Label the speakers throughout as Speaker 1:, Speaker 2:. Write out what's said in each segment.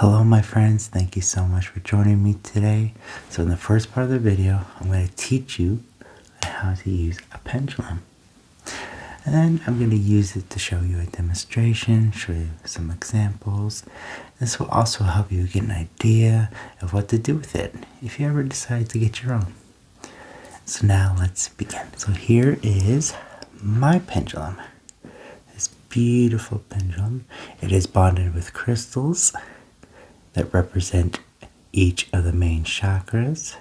Speaker 1: Hello my friends, thank you so much for joining me today. So in the first part of the video, I'm going to teach you how to use a pendulum. And then I'm going to use it to show you a demonstration, show you some examples. This will also help you get an idea of what to do with it if you ever decide to get your own. So now let's begin. So here is my pendulum. This beautiful pendulum. It is bonded with crystals that represent each of the main chakras.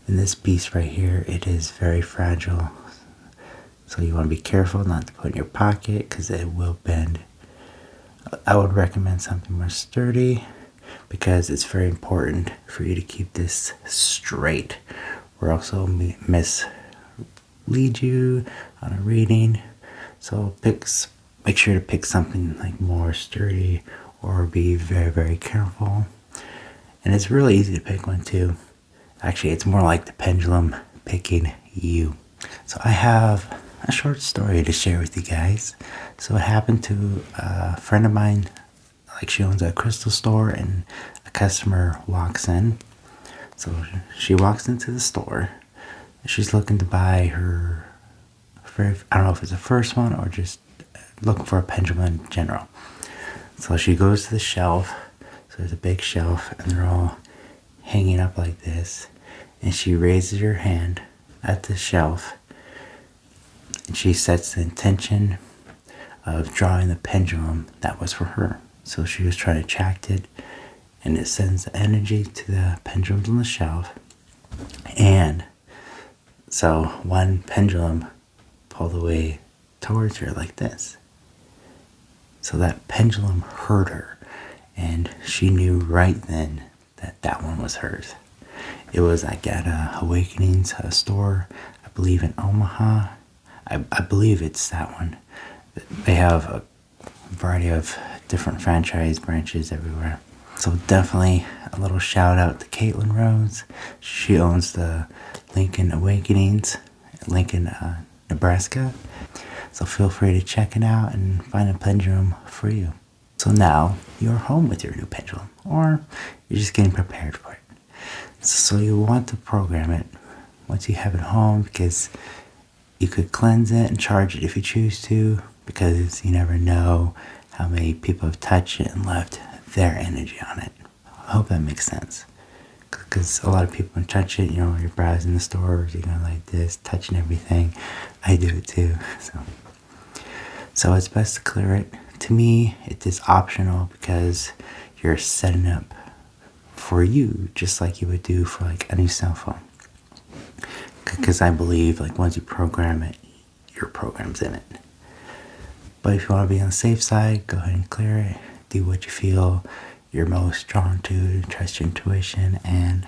Speaker 1: And this piece right here, it is very fragile. So you want to be careful not to put in your pocket because it will bend. I would recommend something more sturdy because it's very important for you to keep this straight. We're also mislead you on a reading. So make sure to pick something like more sturdy or be very, very careful. And it's really easy to pick one too. Actually, it's more like the pendulum picking you. So I have a short story to share with you guys. So it happened to a friend of mine, like she owns a crystal store and a customer walks in. So she walks into the store. She's looking to buy her, I don't know if it's the first one or just looking for a pendulum in general. So she goes to the shelf. So there's a big shelf and they're all hanging up like this. And she raises her hand at the shelf and she sets the intention of drawing the pendulum that was for her. So she was trying to attract it and it sends the energy to the pendulums on the shelf. And so one pendulum pulled away towards her like this. So that pendulum heard her, and she knew right then that that one was hers. It was like at a Awakenings store, I believe in Omaha. I believe it's that one. They have a variety of different franchise branches everywhere. So definitely a little shout out to Caitlin Rose. She owns the Lincoln Awakenings, Lincoln, Nebraska. So feel free to check it out and find a pendulum for you. So now you're home with your new pendulum, or you're just getting prepared for it. So you want to program it once you have it home, because you could cleanse it and charge it if you choose to, because you never know how many people have touched it and left their energy on it. I hope that makes sense. Because a lot of people touch it, you're browsing the stores, you're going like this, touching everything. I do it too. So it's best to clear it. To me, it is optional because you're setting up for you, just like you would do for like a new cell phone. Because I believe like once you program it, your program's in it. But if you want to be on the safe side, go ahead and clear it. Do what you feel you're most drawn to, trust your intuition, and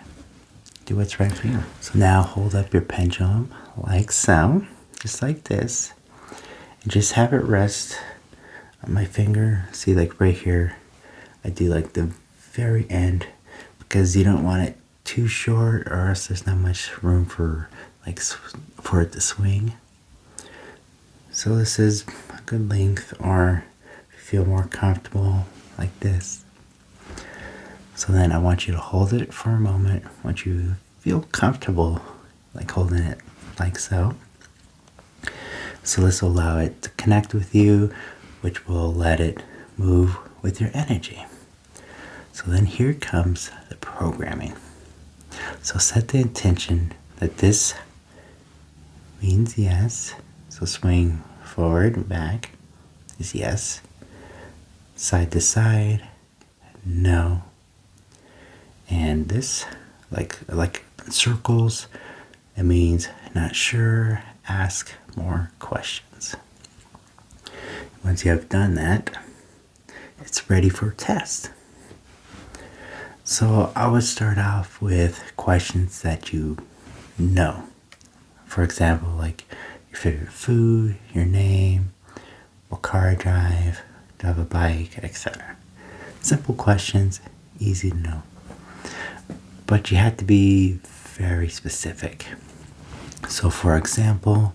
Speaker 1: do what's right for you. So now hold up your pendulum like so, just like this, and just have it rest on my finger. See, like right here, I do like the very end because you don't want it too short or else there's not much room for for it to swing. So this is a good length, or if you feel more comfortable like this. So then I want you to hold it for a moment. Once you feel comfortable, like holding it like so. So this will allow it to connect with you, which will let it move with your energy. So then here comes the programming. So set the intention that this means yes. So swing forward and back is yes. Side to side, no. And this, like circles, it means not sure, ask more questions. Once you have done that, it's ready for a test. So I would start off with questions that you know. For example, like your favorite food, your name, what car I drive, do I have a bike, etc. Simple questions, easy to know. But you have to be very specific. So for example,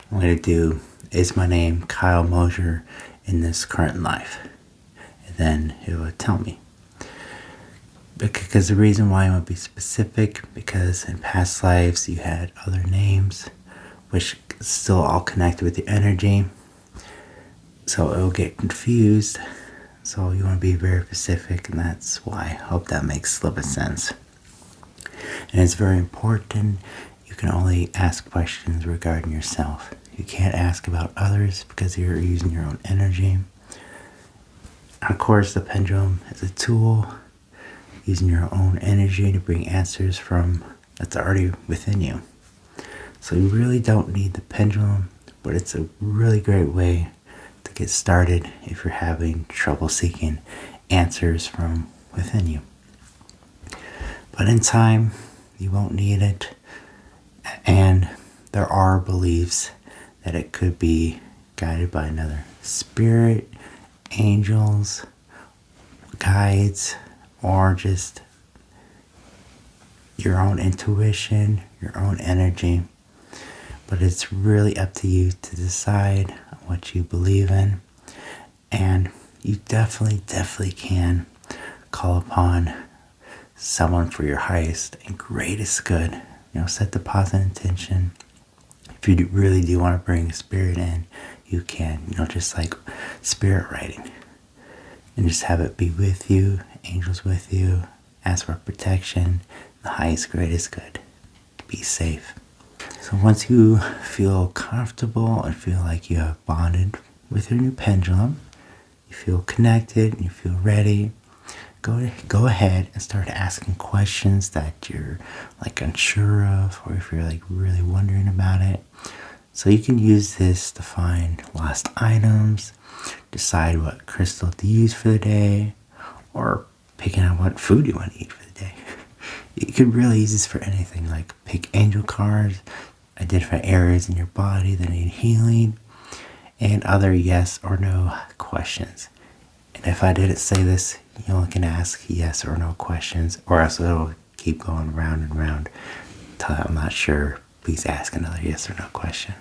Speaker 1: I'm going to do, is my name Kyle Mosier in this current life? And then it will tell me. Because the reason why I want to be specific, because in past lives you had other names, which still all connected with your energy. So it will get confused. So you want to be very specific, and that's why I hope that makes a little bit of sense. And it's very important. You can only ask questions regarding yourself. You can't ask about others because you're using your own energy. Of course, the pendulum is a tool, using your own energy to bring answers from that's already within you. So you really don't need the pendulum, but it's a really great way to get started if you're having trouble seeking answers from within you. But in time, you won't need it, and there are beliefs that it could be guided by another spirit, angels, guides, or just your own intuition, your own energy. But it's really up to you to decide what you believe in. And you definitely can call upon someone for your highest and greatest good. Set the positive intention. If you really do want to bring a spirit in, you can. Just like spirit writing. And just have it be with you, angels with you, ask for protection, the highest, greatest good. Be safe. So once you feel comfortable and feel like you have bonded with your new pendulum, you feel connected and you feel ready, go ahead and start asking questions that you're like unsure of, or if you're like really wondering about it. So you can use this to find lost items, decide what crystal to use for the day, or picking out what food you want to eat for the day. You could really use this for anything, like pick angel cards, identify areas in your body that need healing, and other yes or no questions. And if I didn't say this, you only can ask yes or no questions, or else it'll keep going round and round until I'm not sure. Please ask another yes or no question.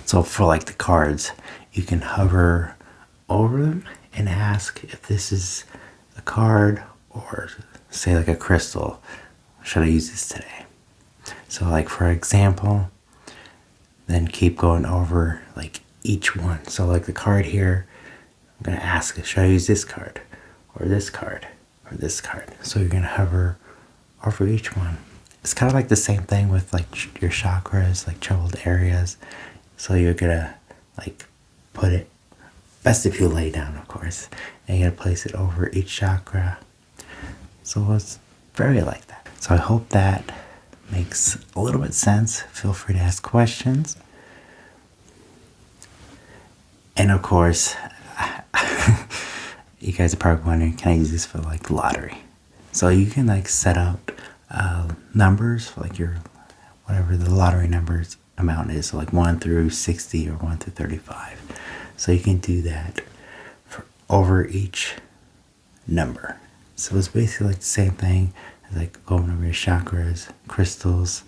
Speaker 1: So for like the cards, you can hover over them and ask if this is a card, or say like a crystal. Should I use this today? So like for example, then keep going over like each one. So like the card here, I'm going to ask, should I use this card, or this card, or this card? So you're going to hover over each one. It's kind of like the same thing with like your chakras, like troubled areas. So you're going to like put it, best if you lay down, of course, and you're going to place it over each chakra. So it's very like that. So I hope that makes a little bit sense. Feel free to ask questions. And of course, you guys are probably wondering, can I use this for like the lottery? So you can like set up numbers for like your, whatever the lottery numbers amount is. So like 1 through 60 or 1 through 35. So you can do that for over each number. So it's basically like the same thing as like going over your chakras, crystals.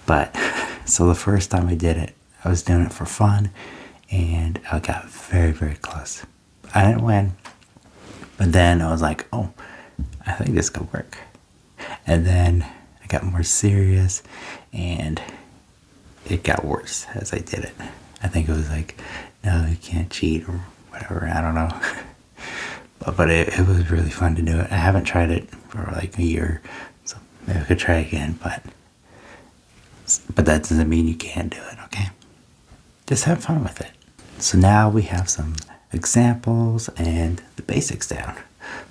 Speaker 1: But so the first time I did it, I was doing it for fun, and I got very close. I didn't win, but then I was like, oh, I think this could work. And then I got more serious, and it got worse as I did it. I think it was like, no, you can't cheat or whatever. I don't know. but it was really fun to do it. I haven't tried it for like a year, so maybe I could try again. But that doesn't mean you can't do it, okay? Just have fun with it. So now we have some examples and the basics down.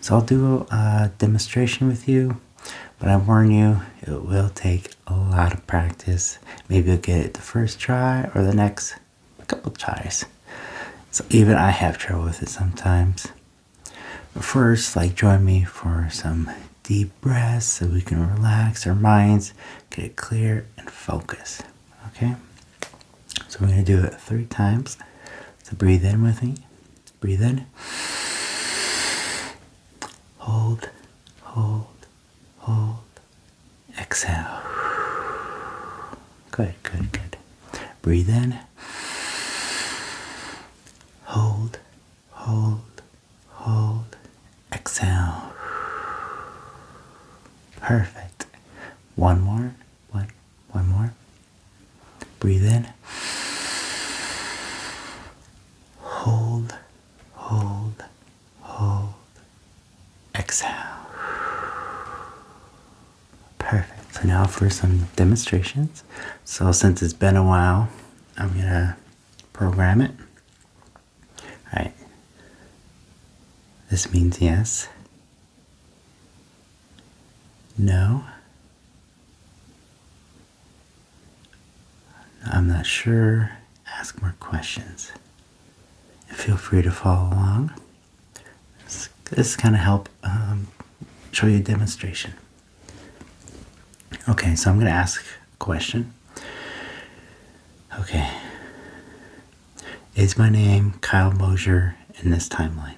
Speaker 1: So I'll do a demonstration with you, but I warn you, it will take a lot of practice. Maybe you'll get it the first try or the next couple tries. So even I have trouble with it sometimes. But first, like, join me for some deep breaths so we can relax our minds, get it clear and focus. Okay? So we're going to do it 3 times. So breathe in with me. Breathe in. Hold, hold, hold. Exhale. Good. Breathe in. hold, hold, hold, exhale. Perfect. One more, one more. Breathe in. Hold, hold, hold, exhale. Perfect. So now for some demonstrations. So since it's been a while, I'm gonna program it. Alright. This means yes. No. I'm not sure. Ask more questions. And feel free to follow along. This kind of help show you a demonstration. Okay, so I'm going to ask a question. Okay. Is my name Kyle Mosier in this timeline?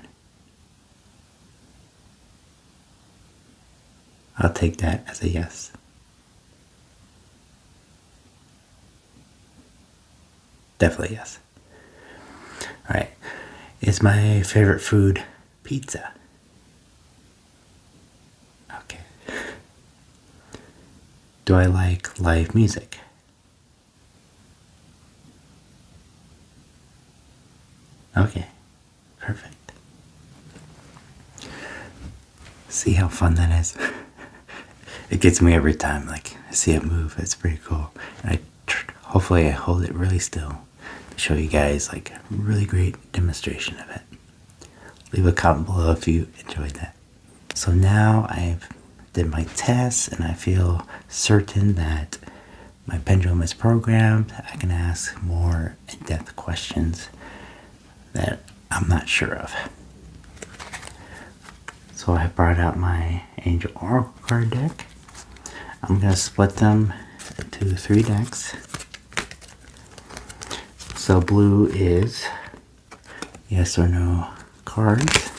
Speaker 1: I'll take that as a yes. Definitely yes. Alright. Is my favorite food pizza? Okay. Do I like live music? Okay. Perfect. See how fun that is? It gets me every time. Like, I see it move. It's pretty cool. And hopefully I hold it really still to show you guys like a really great demonstration of it. Leave a comment below if you enjoyed that. So now I've did my tests and I feel certain that my pendulum is programmed. I can ask more in-depth questions that I'm not sure of. So I brought out my Angel Oracle card deck. I'm going to split them into 3 decks. So blue is yes or no cards.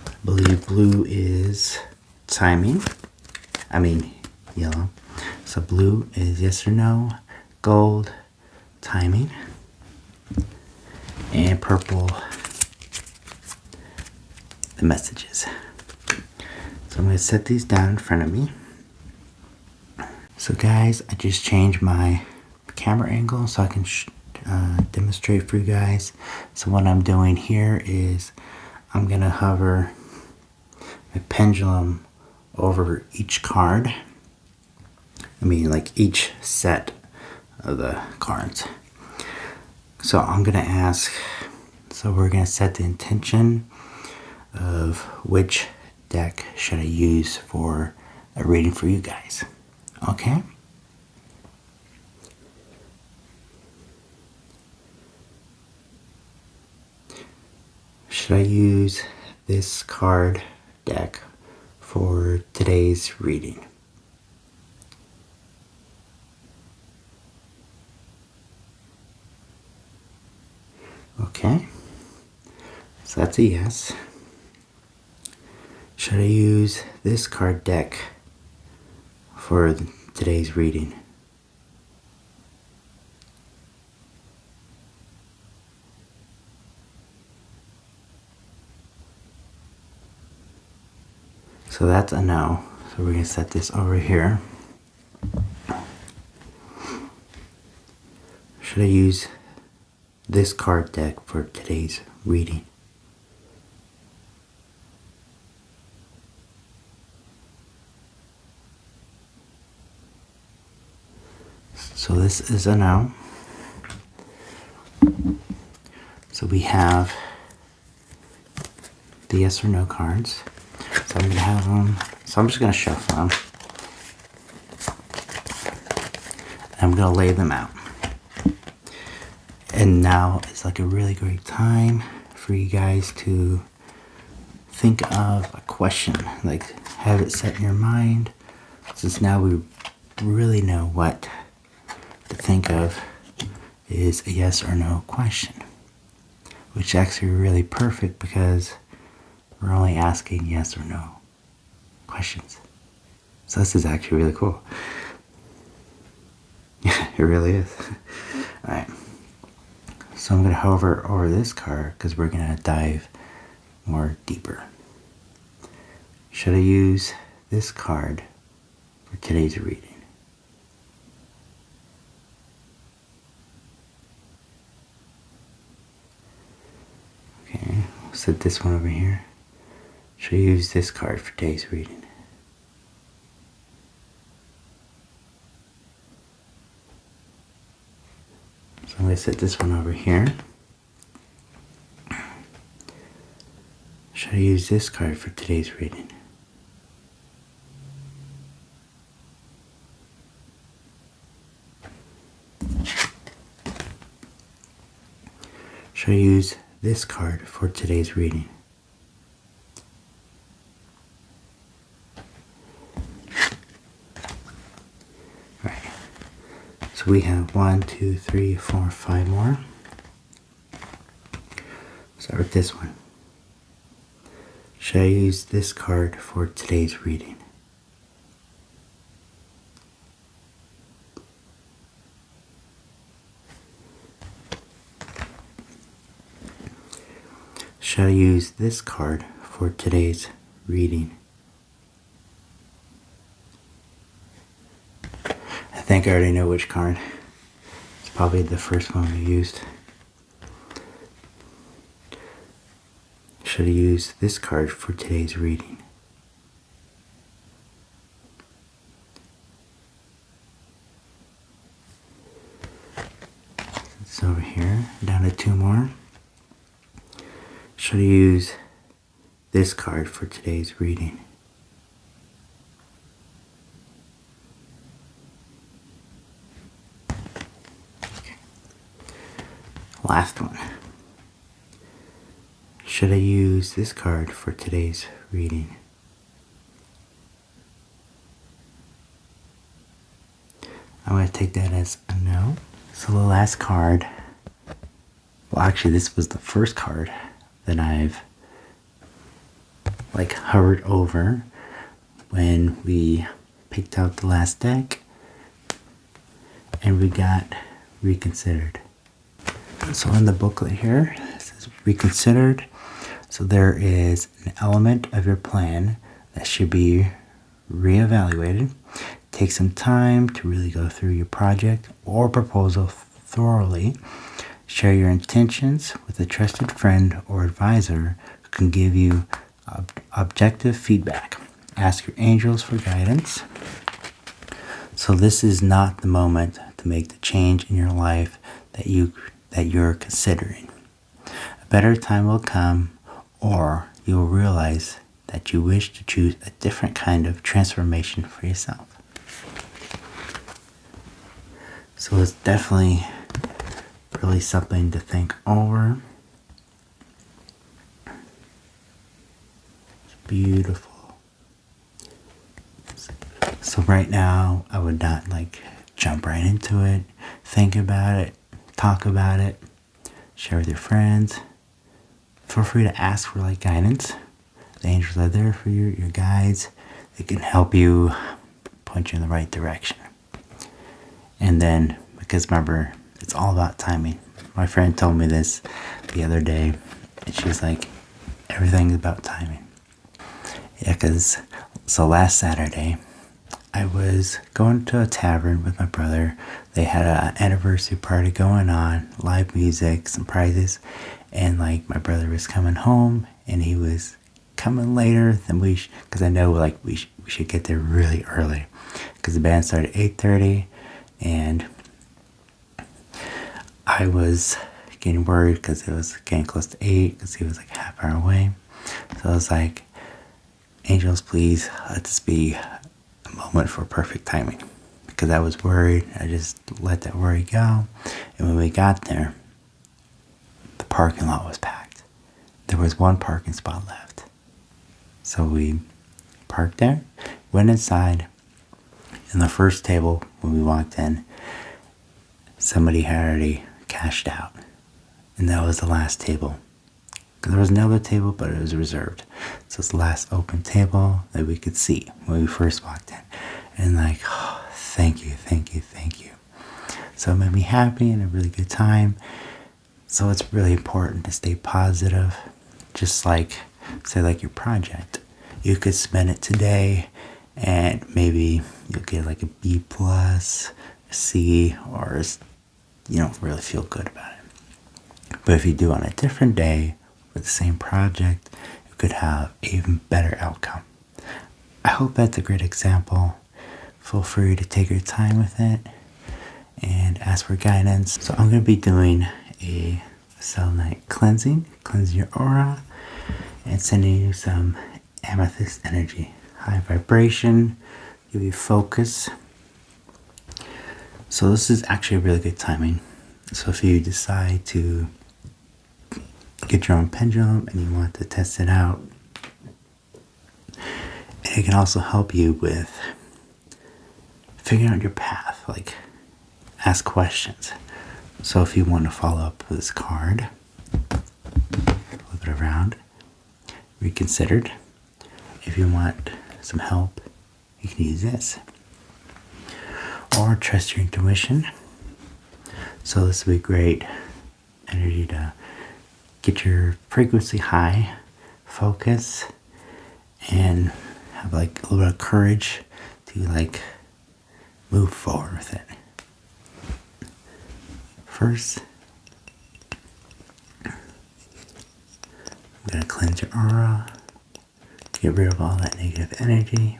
Speaker 1: I believe blue is timing. I mean yellow. So blue is yes or no, gold, timing, and purple, the messages. So I'm going to set these down in front of me. So guys, I just changed my camera angle so I can demonstrate for you guys. So what I'm doing here is I'm going to hover my pendulum over each card. I mean like each set of the cards. So I'm going to ask, so we're going to set the intention of which deck should I use for a reading for you guys. Okay? Should I use this card deck for today's reading? Okay, so that's a yes. Should I use this card deck for today's reading? So that's a no. So we're going to set this over here. Should I use this card deck for today's reading? So this is a no. So we have the yes or no cards. So I'm going to have them. So I'm just going to shuffle them. I'm going to lay them out. And now it's like a really great time for you guys to think of a question. Like have it set in your mind. Since now we really know what to think of is a yes or no question. Which is actually really perfect because we're only asking yes or no questions. So this is actually really cool. Yeah, it really is. Alright. So I'm going to hover over this card because we're going to dive more deeper. Should I use this card for today's reading? Okay, I'll set this one over here. Should I use this card for today's reading? So I'm going to set this one over here. Should I use this card for today's reading? Should I use this card for today's reading? Alright. So we have 1, 2, 3, 4, 5 more. Start with this one. Should I use this card for today's reading? Should I use this card for today's reading? I think I already know which card. It's probably the first one we used. Should I use this card for today's reading? It's over here, down to 2 more. Should I use this card for today's reading? Okay. Last one. Should I use this card for today's reading? I'm going to take that as a no. So the last card, well actually this was the first card that I've hovered over when we picked out the last deck and we got reconsidered. So in the booklet here, it says reconsidered. So there is an element of your plan that should be reevaluated. Take some time to really go through your project or proposal thoroughly. Share your intentions with a trusted friend or advisor who can give you objective feedback. Ask your angels for guidance. So this is not the moment to make the change in your life that you're considering. A better time will come, or you will realize that you wish to choose a different kind of transformation for yourself. So it's definitely really something to think over. It's beautiful. So right now, I would not jump right into it. Think about it, talk about it, share with your friends. Feel free to ask for guidance. The angels are there for you, your guides. They can help you point you in the right direction. And then, because remember, it's all about timing. My friend told me this the other day, and she's like, everything's about timing. Yeah, so last Saturday, I was going to a tavern with my brother. They had an anniversary party going on, live music, some prizes, and my brother was coming home, and he was coming later than we should, because I know we should get there really early, because the band started at 8:30, and I was getting worried because it was getting close to 8, because he was half hour away. So I was like, angels, please let this be a moment for perfect timing, because I was worried. I just let that worry go. And when we got there, the parking lot was packed. There was one parking spot left. So we parked there, went inside, and the first table when we walked in, somebody had already cashed out. And that was the last table. There was another table, but it was reserved. So it's the last open table that we could see when we first walked in. And oh, thank you, thank you, thank you. So it made me happy and a really good time. So it's really important to stay positive, just like, say, like your project. You could spend it today and maybe you'll get like a B plus, a C, or you don't really feel good about it. But if you do on a different day with the same project, you could have an even better outcome. I hope that's a great example. Feel free to take your time with it and ask for guidance. So I'm going to be doing a selenite cleansing your aura, and sending you some amethyst energy. High vibration, give you focus. So this is actually really good timing. So if you decide to get your own pendulum and you want to test it out, it can also help you with figuring out your path, like ask questions. So if you want to follow up with this card, flip it around, reconsidered. If you want some help, you can use this. Or trust your intuition. So this would be great energy to get your frequency high, focus, and have like a little bit of courage to like move forward with it. First, I'm going to cleanse your aura, get rid of all that negative energy.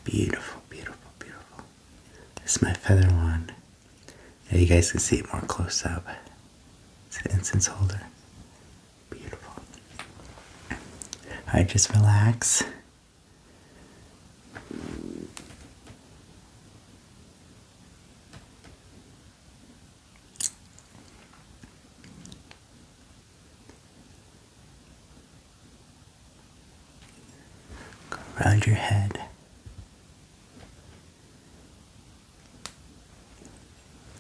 Speaker 1: Beautiful, beautiful, beautiful. This is my feather wand. Now you guys can see it more close up. It's an incense holder. Beautiful. Alright, just relax. Go around your head.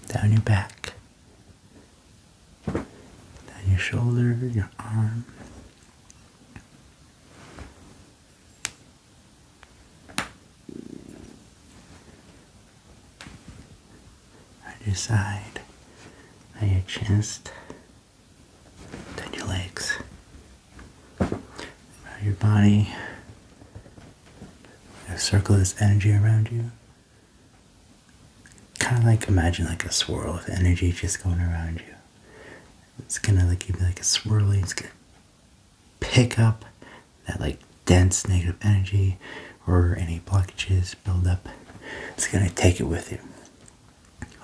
Speaker 1: Down your back, down your shoulder, your arm, on your side, on your chest, down your legs, around your body. Circle this energy around you. Kind of like imagine like a swirl of energy just going around you. It's gonna like give you like a swirling. It's gonna pick up that like dense negative energy or any blockages build up. It's gonna take it with you.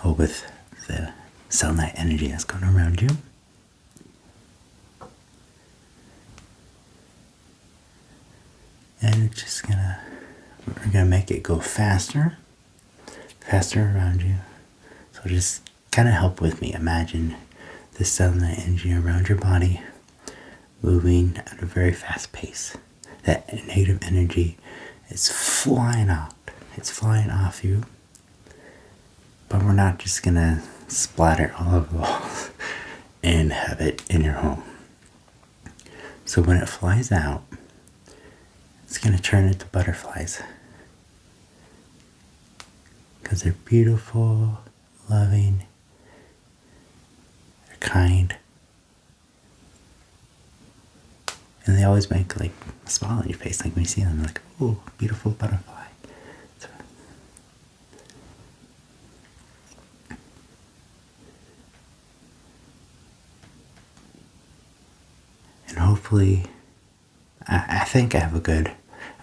Speaker 1: Oh, with the selenite energy that's going around you. And it's just we're gonna make it go faster around you. So just kind of help with me. Imagine the selenite energy around your body moving at a very fast pace. That negative energy is flying out. It's flying off you. But we're not just gonna splatter all over the walls and have it in your home. So when it flies out, it's gonna turn into butterflies. Because they're beautiful, loving, they're kind, and they always make like a smile on your face. Like when you see them, like, oh, beautiful butterfly. So, and hopefully, I think I have a good,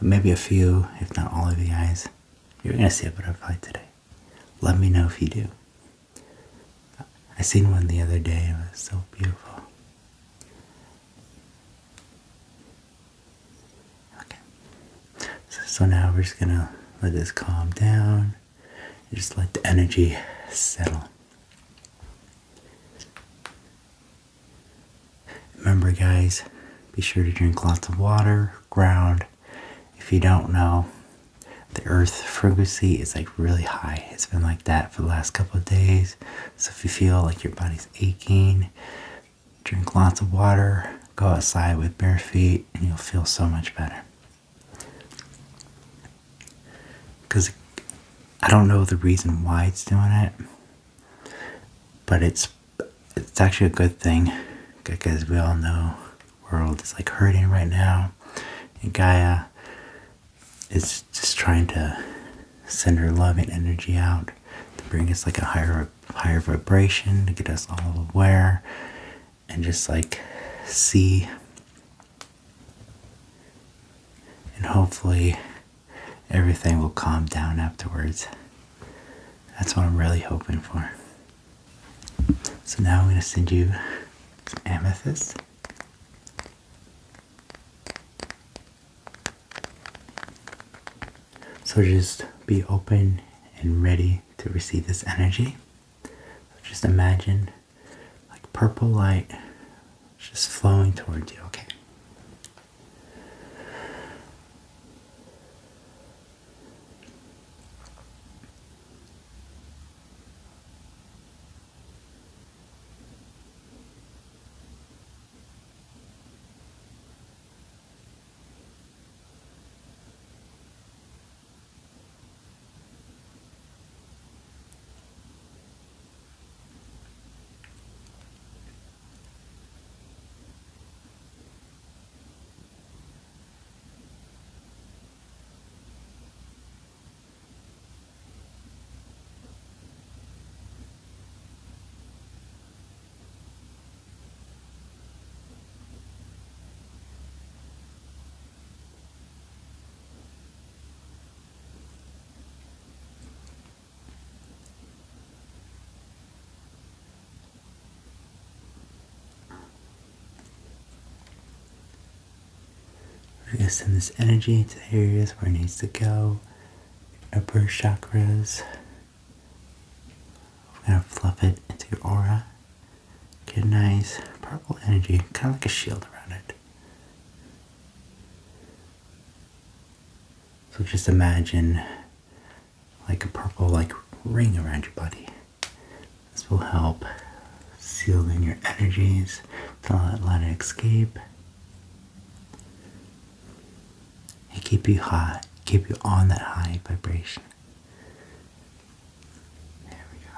Speaker 1: maybe a few, if not all of you guys, you're gonna see a butterfly today. Let me know if you do. I seen one the other day. It was so beautiful. Okay. So now we're just gonna let this calm down and just let the energy settle. Remember, guys, be sure to drink lots of water, ground. If you don't know, the earth frequency is like really high. It's been like that for the last couple of days. So if you feel like your body's aching, drink lots of water, go outside with bare feet, and you'll feel so much better. Because I don't know the reason why it's doing it, But it's actually a good thing, because we all know the world is like hurting right now, and Gaia is just trying to send her loving energy out to bring us like a higher vibration, to get us all aware and just like see, and hopefully everything will calm down afterwards. That's what I'm really hoping for. So now I'm going to send you some amethyst. So just be open and ready to receive this energy. So just imagine like purple light just flowing towards you, okay? We're going to send this energy to the areas where it needs to go. Upper chakras. We're going to fluff it into your aura. Get a nice purple energy, kind of like a shield around it. So just imagine like a purple like ring around your body. This will help seal in your energies, to not let it escape. And keep you high, keep you on that high vibration. There we go.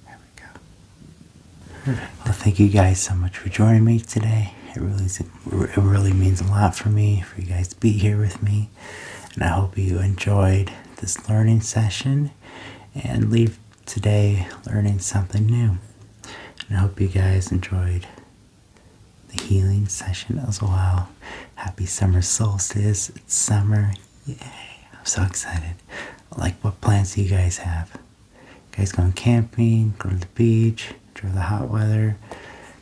Speaker 1: There we go. Well, thank you guys so much for joining me today. It really means a lot for me, for you guys to be here with me. And I hope you enjoyed this learning session and leave today learning something new. And I hope you guys enjoyed the healing session as well. Happy summer solstice. It's summer. Yay. I'm so excited. Like, what plans do you guys have? You guys going camping, go to the beach, enjoy the hot weather,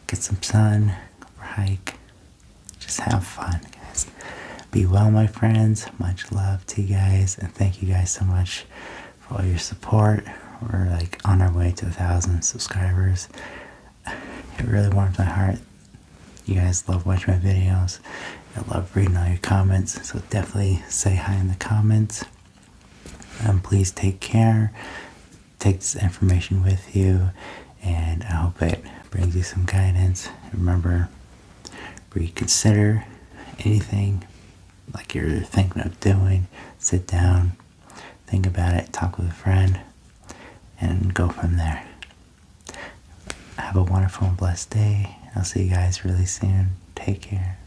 Speaker 1: get some sun, go for a hike. Just have fun, guys. Be well, my friends. Much love to you guys, and thank you guys so much for all your support. We're like on our way to 1,000 subscribers. It really warms my heart. You guys love watching my videos. I love reading all your comments, so definitely say hi in the comments. Please take care. Take this information with you, and I hope it brings you some guidance. And remember, reconsider anything like you're thinking of doing. Sit down, think about it, talk with a friend, and go from there. Have a wonderful and blessed day. I'll see you guys really soon. Take care.